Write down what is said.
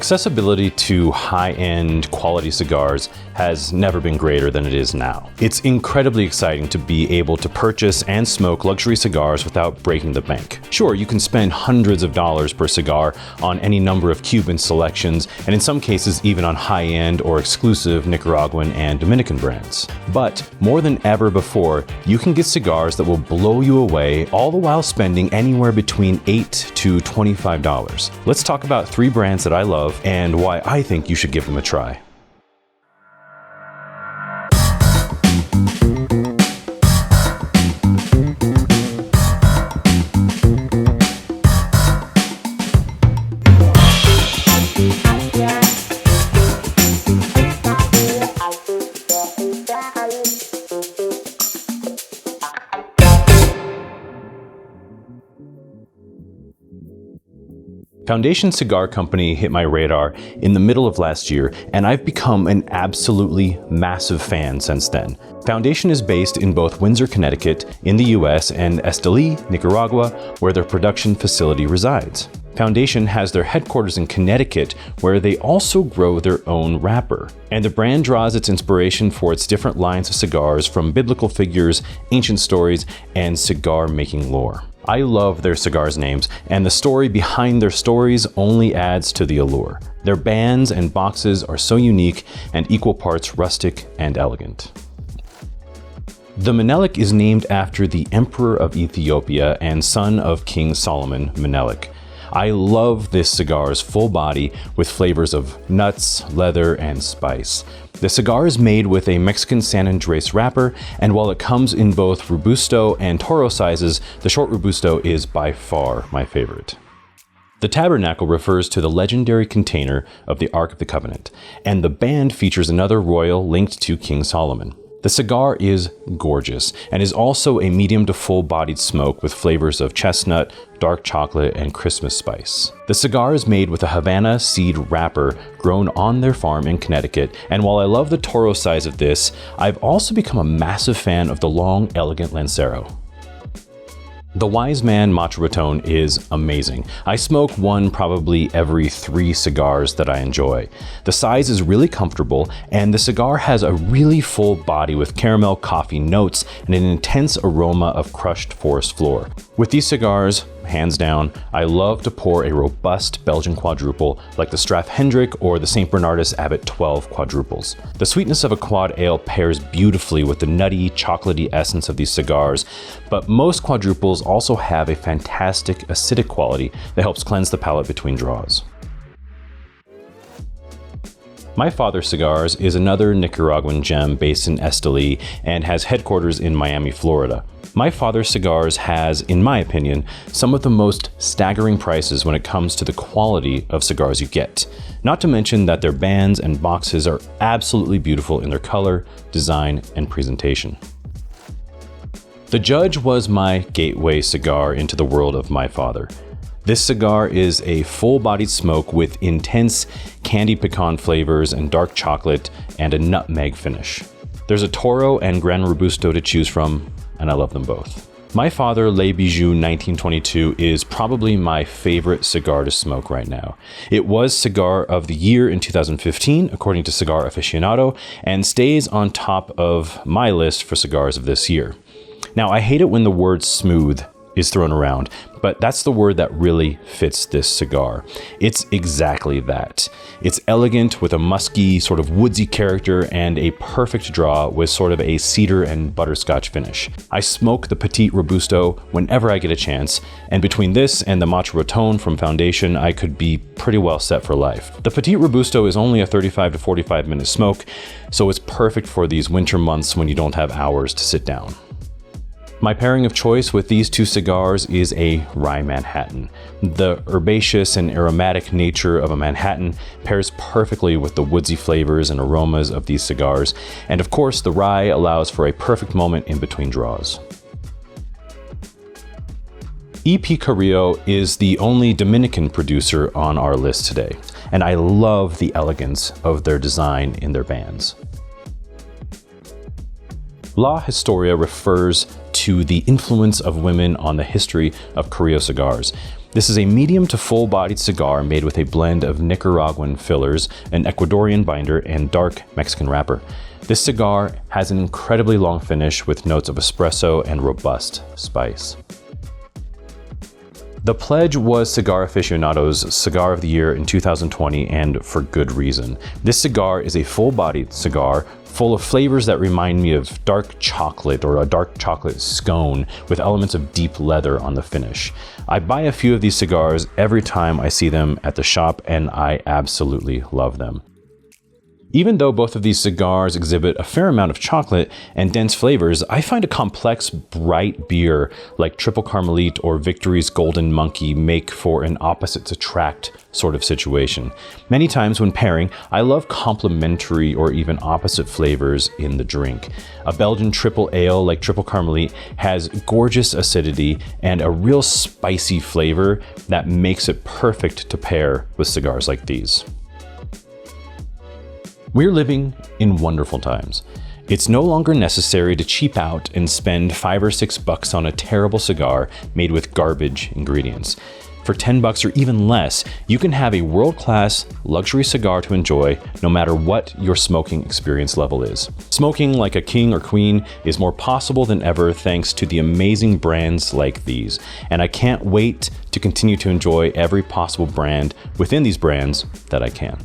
Accessibility to high-end quality cigars has never been greater than it is now. It's incredibly exciting to be able to purchase and smoke luxury cigars without breaking the bank. Sure, you can spend hundreds of dollars per cigar on any number of Cuban selections, and in some cases even on high-end or exclusive Nicaraguan and Dominican brands. But more than ever before, you can get cigars that will blow you away, all the while spending anywhere between $8 to $25. Let's talk about 3 brands that I love and why I think you should give them a try. Foundation Cigar Company hit my radar in the middle of last year, and I've become an absolutely massive fan since then. Foundation is based in both Windsor, Connecticut, in the US, and Esteli, Nicaragua, where their production facility resides. Foundation has their headquarters in Connecticut, where they also grow their own wrapper. And the brand draws its inspiration for its different lines of cigars from biblical figures, ancient stories, and cigar-making lore. I love their cigars names, and the story behind their stories only adds to the allure. Their bands and boxes are so unique and equal parts rustic and elegant. The Menelik is named after the Emperor of Ethiopia and son of King Solomon, Menelik. I love this cigar's full body with flavors of nuts, leather, and spice. The cigar is made with a Mexican San Andres wrapper, and while it comes in both Robusto and Toro sizes, the short Robusto is by far my favorite. The tabernacle refers to the legendary container of the Ark of the Covenant, and the band features another royal linked to King Solomon. The cigar is gorgeous and is also a medium to full-bodied smoke with flavors of chestnut, dark chocolate, and Christmas spice. The cigar is made with a Havana seed wrapper grown on their farm in Connecticut, and while I love the Toro size of this, I've also become a massive fan of the long, elegant Lancero. The Wise Man Macho Raton is amazing. I smoke one probably every 3 cigars that I enjoy. The size is really comfortable, and the cigar has a really full body with caramel coffee notes and an intense aroma of crushed forest floor. With these cigars, hands down, I love to pour a robust Belgian quadruple like the Straf Hendrik or the St. Bernardus Abbot 12 quadruples. The sweetness of a quad ale pairs beautifully with the nutty, chocolatey essence of these cigars, but most quadruples also have a fantastic acidic quality that helps cleanse the palate between draws. My Father Cigars is another Nicaraguan gem based in Esteli and has headquarters in Miami, Florida. My Father Cigars has, in my opinion, some of the most staggering prices when it comes to the quality of cigars you get. Not to mention that their bands and boxes are absolutely beautiful in their color, design, and presentation. The Judge was my gateway cigar into the world of My Father. This cigar is a full-bodied smoke with intense candied pecan flavors and dark chocolate and a nutmeg finish. There's a Toro and Gran Robusto to choose from, and I love them both. My Father Les Bijoux 1922 is probably my favorite cigar to smoke right now. It was Cigar of the Year in 2015, according to Cigar Aficionado, and stays on top of my list for cigars of this year. Now, I hate it when the word smooth is thrown around, but that's the word that really fits this cigar. It's exactly that. It's elegant with a musky, sort of woodsy character and a perfect draw with sort of a cedar and butterscotch finish. I smoke the Petite Robusto whenever I get a chance, and between this and the Macho Raton from Foundation, I could be pretty well set for life. The Petite Robusto is only a 35 to 45 minute smoke, so it's perfect for these winter months when you don't have hours to sit down. My pairing of choice with these 2 cigars is a Rye Manhattan. The herbaceous and aromatic nature of a Manhattan pairs perfectly with the woodsy flavors and aromas of these cigars, and of course the rye allows for a perfect moment in between draws. EP Carrillo is the only Dominican producer on our list today, and I love the elegance of their design in their bands. La Historia refers to the influence of women on the history of Carrillo cigars. This is a medium to full-bodied cigar made with a blend of Nicaraguan fillers, an Ecuadorian binder, and dark Mexican wrapper. This cigar has an incredibly long finish with notes of espresso and robust spice. The Pledge was Cigar Aficionado's Cigar of the Year in 2020, and for good reason. This cigar is a full-bodied cigar full of flavors that remind me of dark chocolate or a dark chocolate scone with elements of deep leather on the finish. I buy a few of these cigars every time I see them at the shop, and I absolutely love them. Even though both of these cigars exhibit a fair amount of chocolate and dense flavors, I find a complex, bright beer like Triple Carmelite or Victory's Golden Monkey make for an opposites attract sort of situation. Many times when pairing, I love complementary or even opposite flavors in the drink. A Belgian triple ale like Triple Carmelite has gorgeous acidity and a real spicy flavor that makes it perfect to pair with cigars like these. We're living in wonderful times. It's no longer necessary to cheap out and spend $5 or $6 on a terrible cigar made with garbage ingredients. For $10 or even less, you can have a world-class luxury cigar to enjoy no matter what your smoking experience level is. Smoking like a king or queen is more possible than ever thanks to the amazing brands like these, and I can't wait to continue to enjoy every possible brand within these brands that I can.